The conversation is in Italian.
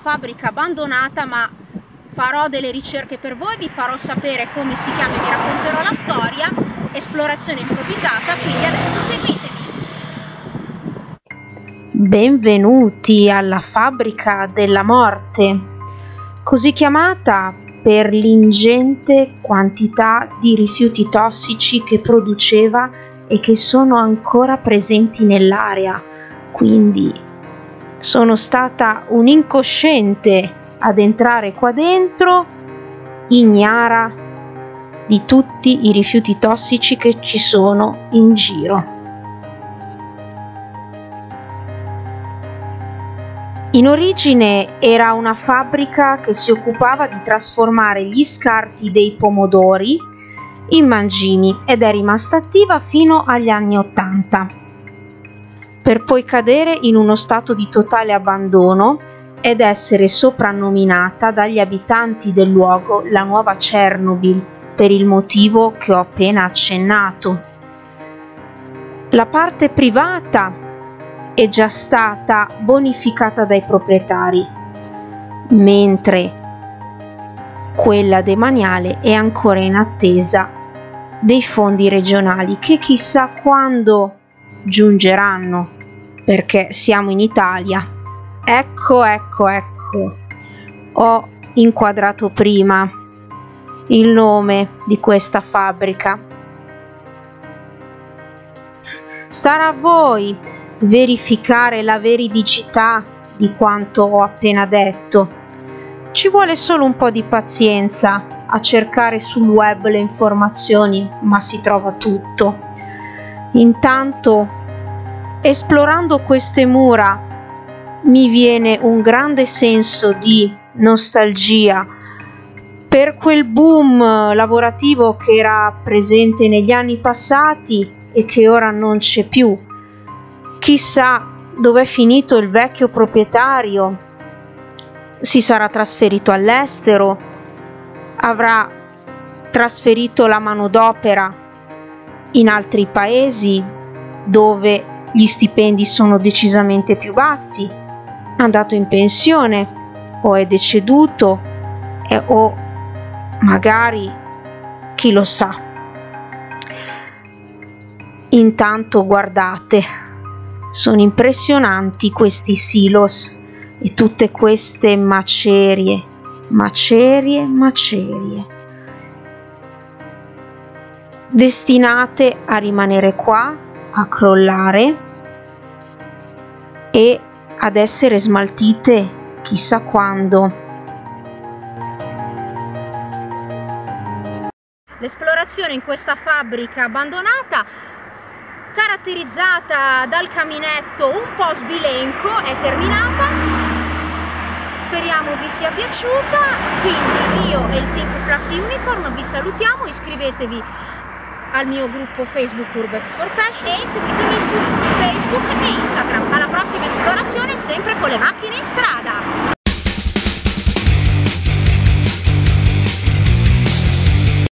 fabbrica abbandonata, ma farò delle ricerche per voi, vi farò sapere come si chiama e vi racconterò la storia. Esplorazione improvvisata, quindi adesso seguitemi. Benvenuti alla fabbrica della morte, così chiamata per l'ingente quantità di rifiuti tossici che produceva e che sono ancora presenti nell'area. Quindi sono stata un incosciente ad entrare qua dentro, ignara di tutti i rifiuti tossici che ci sono in giro. In origine era una fabbrica che si occupava di trasformare gli scarti dei pomodori in mangimi ed è rimasta attiva fino agli anni '80, per poi cadere in uno stato di totale abbandono ed essere soprannominata dagli abitanti del luogo la nuova Chernobyl, per il motivo che ho appena accennato. La parte privata è già stata bonificata dai proprietari, mentre quella demaniale è ancora in attesa dei fondi regionali che chissà quando giungeranno, perché siamo in Italia. Ecco, ho inquadrato prima il nome di questa fabbrica. Starà a voi verificare la veridicità di quanto ho appena detto. Ci vuole solo un po' di pazienza a cercare sul web le informazioni, ma si trova tutto. Intanto, esplorando queste mura, mi viene un grande senso di nostalgia per quel boom lavorativo che era presente negli anni passati e che ora non c'è più. Chissà dove è finito il vecchio proprietario. Si sarà trasferito all'estero, avrà trasferito la manodopera in altri paesi dove gli stipendi sono decisamente più bassi, è andato in pensione o è deceduto o magari chi lo sa. Intanto guardate, sono impressionanti questi silos e tutte queste macerie, destinate a rimanere qua, a crollare e ad essere smaltite chissà quando. L'esplorazione in questa fabbrica abbandonata, caratterizzata dal caminetto un po' sbilenco, è terminata. Speriamo vi sia piaciuta, quindi io e il Pink Fluffy Unicorn vi salutiamo. Iscrivetevi al mio gruppo Facebook Urbex for Passion e seguitemi su Facebook e Instagram. Alla prossima esplorazione, sempre con le macchine in strada!